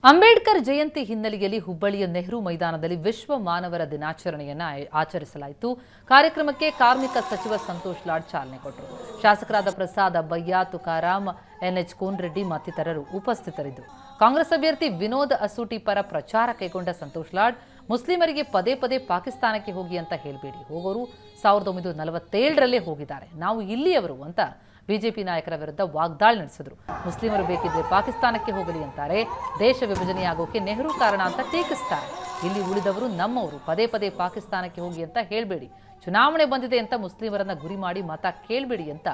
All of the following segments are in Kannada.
ಅಂಬೇಡ್ಕರ್ ಜಯಂತಿ ಹಿನ್ನೆಲೆಯಲ್ಲಿ ಹುಬ್ಬಳ್ಳಿಯ ನೆಹರು ಮೈದಾನದಲ್ಲಿ ವಿಶ್ವ ಮಾನವರ ದಿನಾಚರಣೆಯನ್ನು ಆಚರಿಸಲಾಯಿತು. ಕಾರ್ಯಕ್ರಮಕ್ಕೆ ಕಾರ್ಮಿಕ ಸಚಿವ ಸಂತೋಷ್ ಲಾಡ್ ಚಾಲನೆ ಕೊಟ್ಟರು. ಶಾಸಕರಾದ ಪ್ರಸಾದ್ ಅಬ್ಬಯ್ಯ, ತುಕಾರಾಂ, ಎನ್ಎಚ್ ಕೋನರೆಡ್ಡಿ ಮತ್ತಿತರರು ಉಪಸ್ಥಿತರಿದ್ದರು. ಕಾಂಗ್ರೆಸ್ ಅಭ್ಯರ್ಥಿ ವಿನೋದ್ ಅಸೂಟಿ ಪರ ಪ್ರಚಾರ ಕೈಗೊಂಡ ಸಂತೋಷ್ ಲಾಡ್ ಮುಸ್ಲಿಮರಿಗೆ ಪದೇ ಪದೇ ಪಾಕಿಸ್ತಾನಕ್ಕೆ ಹೋಗಿ ಅಂತ ಹೇಳಬೇಡಿ, ಹೋಗೋರು 1947ರಲ್ಲೇ ಹೋಗಿದ್ದಾರೆ, ನಾವು ಇಲ್ಲಿಯವರು ಅಂತ ಬಿಜೆಪಿ ನಾಯಕರ ವಿರುದ್ಧ ವಾಗ್ದಾಳಿ ನಡೆಸಿದ್ರು. ಮುಸ್ಲಿಮರು ಬೇಕಿದ್ರೆ ಪಾಕಿಸ್ತಾನಕ್ಕೆ ಹೋಗಲಿ ಅಂತಾರೆ, ದೇಶ ವಿಭಜನೆಯಾಗೋಕೆ ನೆಹರು ಕಾರಣ ಅಂತ ಟೀಕಿಸ್ತಾರೆ. ಇಲ್ಲಿ ಉಳಿದವರು ನಮ್ಮವರು, ಪದೇ ಪದೇ ಪಾಕಿಸ್ತಾನಕ್ಕೆ ಹೋಗಿ ಅಂತ ಹೇಳಬೇಡಿ, ಚುನಾವಣೆ ಬಂದಿದೆ ಅಂತ ಮುಸ್ಲಿಮರನ್ನ ಗುರಿ ಮಾಡಿ ಮತ ಕೇಳಬೇಡಿ ಅಂತ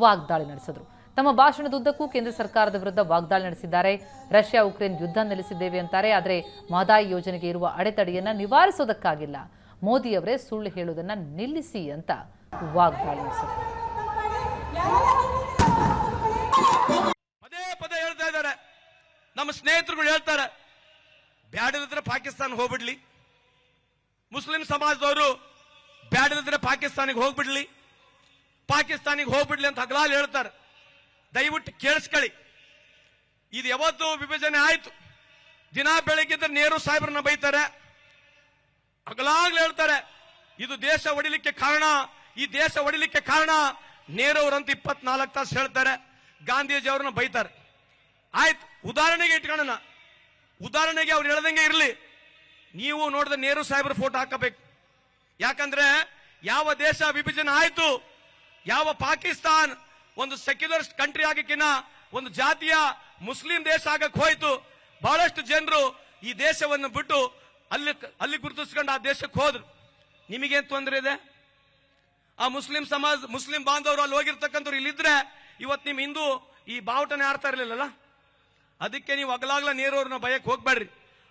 ವಾಗ್ದಾಳಿ ನಡೆಸಿದ್ರು. ತಮ್ಮ ಭಾಷಣದುದ್ದಕ್ಕೂ ಕೇಂದ್ರ ಸರ್ಕಾರದ ವಿರುದ್ಧ ವಾಗ್ದಾಳಿ ನಡೆಸಿದ್ದಾರೆ. ರಷ್ಯಾ ಉಕ್ರೇನ್ ಯುದ್ಧ ನಿಲ್ಲಿಸಿದ್ದೇವೆ ಅಂತಾರೆ, ಆದರೆ ಮಹದಾಯಿ ಯೋಜನೆಗೆ ಇರುವ ಅಡೆತಡೆಯನ್ನ ನಿವಾರಿಸೋದಕ್ಕಾಗಿಲ್ಲ. ಮೋದಿಯವರೇ ಸುಳ್ಳು ಹೇಳುವುದನ್ನ ನಿಲ್ಲಿಸಿ ಅಂತ ವಾಗ್ದಾಳಿ ನಡೆಸಿದ್ರು. ಪದೇ ಪದೇ ಹೇಳ್ತಾ ಇದ್ದಾರೆ, ನಮ್ಮ ಸ್ನೇಹಿತರುಗಳು ಹೇಳ್ತಾರೆ, ಬ್ಯಾಡದಿದ್ರೆ ಪಾಕಿಸ್ತಾನ ಹೋಗ್ಬಿಡ್ಲಿ, ಮುಸ್ಲಿಂ ಸಮಾಜದವರು ಬ್ಯಾಡದಿದ್ರೆ ಪಾಕಿಸ್ತಾನಿಗೆ ಹೋಗ್ಬಿಡ್ಲಿ, ಪಾಕಿಸ್ತಾನಿಗೆ ಹೋಗ್ಬಿಡ್ಲಿ ಅಂತ ಹಗಲಾಲ್ ಹೇಳ್ತಾರೆ. ದಯವಿಟ್ಟು ಕೇಳಿಸ್ಕೊಳ್ಳಿ, ಇದು ಯಾವತ್ತು ವಿಭಜನೆ ಆಯ್ತು, ದಿನ ಬೆಳಗ್ಗಿದ್ರೆ ನೆಹರು ಸಾಹೇಬ್ರನ್ನ ಬೈತಾರೆ, ಹಗಲಾಗ್ಲು ಹೇಳ್ತಾರೆ ಇದು ದೇಶ ಒಡಿಲಿಕ್ಕೆ ಕಾರಣ, ಈ ದೇಶ ಒಡಿಲಿಕ್ಕೆ ಕಾರಣ ನೆಹರು ಅವರಂತ 24 ತಾಸು ಹೇಳ್ತಾರೆ, ಗಾಂಧೀಜಿ ಅವ್ರನ್ನ ಬೈತಾರೆ. ಆಯ್ತು, ಉದಾಹರಣೆಗೆ ಇಟ್ಕೊಳ್ಳೋಣ, ಉದಾಹರಣೆಗೆ ಅವ್ರು ಹೇಳ್ದಂಗೆ ಇರಲಿ, ನೀವು ನೋಡಿದ ನೆಹರು ಸಾಹೇಬ್ರ ಫೋಟೋ ಹಾಕಬೇಕು. ಯಾಕಂದ್ರೆ ಯಾವ ದೇಶ ವಿಭಜನೆ ಆಯ್ತು, ಯಾವ ಪಾಕಿಸ್ತಾನ್ ಒಂದು ಸೆಕ್ಯುಲರ್ ಕಂಟ್ರಿ ಆಗಕ್ಕಿನ್ನ ಒಂದು ಜಾತಿಯ ಮುಸ್ಲಿಂ ದೇಶ ಆಗಕ್ಕೆ ಹೋಯ್ತು, ಬಹಳಷ್ಟು ಜನರು ಈ ದೇಶವನ್ನು ಬಿಟ್ಟು ಅಲ್ಲಿ ಗುರುತಿಸ್ಕೊಂಡು ಆ ದೇಶಕ್ಕೆ ಹೋದ್ರು. ನಿಮಗೇನ್ ತೊಂದರೆ ಇದೆ? ಆ ಮುಸ್ಲಿಂ ಸಮಾಜ, ಮುಸ್ಲಿಂ ಬಾಂಧವರು ಅಲ್ಲಿ ಹೋಗಿರ್ತಕ್ಕಂಥವ್ರು ಇಲ್ಲಿದ್ರೆ ಇವತ್ತು ನಿಮ್ ಹಿಂದೂ ಈ ಬಾವುಟನೆ ಆಡ್ತಾ ಇರ್ಲಿಲ್ಲಲ್ಲ. ಅದಕ್ಕೆ ನೀವು ಅಗಲಾಗ್ಲ ನೆಹರು ಭಯಕ್ಕೆ ಹೋಗ್ಬೇಡ್ರಿ.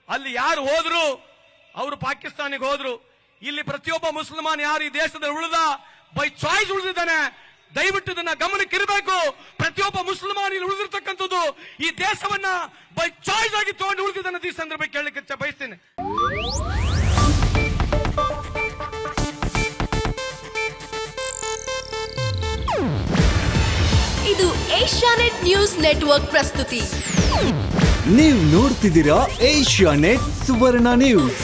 ಅಲ್ಲಿ ಯಾರು ಹೋದ್ರು ಅವರು ಪಾಕಿಸ್ತಾನಿಗೆ ಹೋದ್ರು. ಇಲ್ಲಿ ಪ್ರತಿಯೊಬ್ಬ ಮುಸಲ್ಮಾನ್ ಯಾರು ಈ ದೇಶದಲ್ಲಿ ಉಳಿದ ಬೈ ಚಾಯ್ಸ್ ಉಳಿದಿದ್ದಾನೆ, ದಯವಿಟ್ಟು ಇದನ್ನ ಗಮನಕ್ಕಿರಬೇಕು. ಪ್ರತಿಯೊಬ್ಬ ಮುಸಲ್ಮಾನ್ ಇಲ್ಲಿ ಉಳಿದಿರ್ತಕ್ಕಂಥದ್ದು ಈ ದೇಶವನ್ನ ಬೈ ಚಾಯ್ಸ್ ಆಗಿ ತಗೊಂಡು ಉಳಿದಿದ್ದಾನೆ. ಈ ಸಂದರ್ಭ ಕೇಳಲಿಕ್ಕೆ ಬಯಸ್ತೇನೆ. ಇದು ಏಷ್ಯಾನೆಟ್ ನ್ಯೂಸ್ ನೆಟ್ವರ್ಕ್ ಪ್ರಸ್ತುತಿ. ನೀವು ನೋಡ್ತಿದ್ದೀರಾ ಏಷ್ಯಾನೆಟ್ ಸುವರ್ಣ ನ್ಯೂಸ್.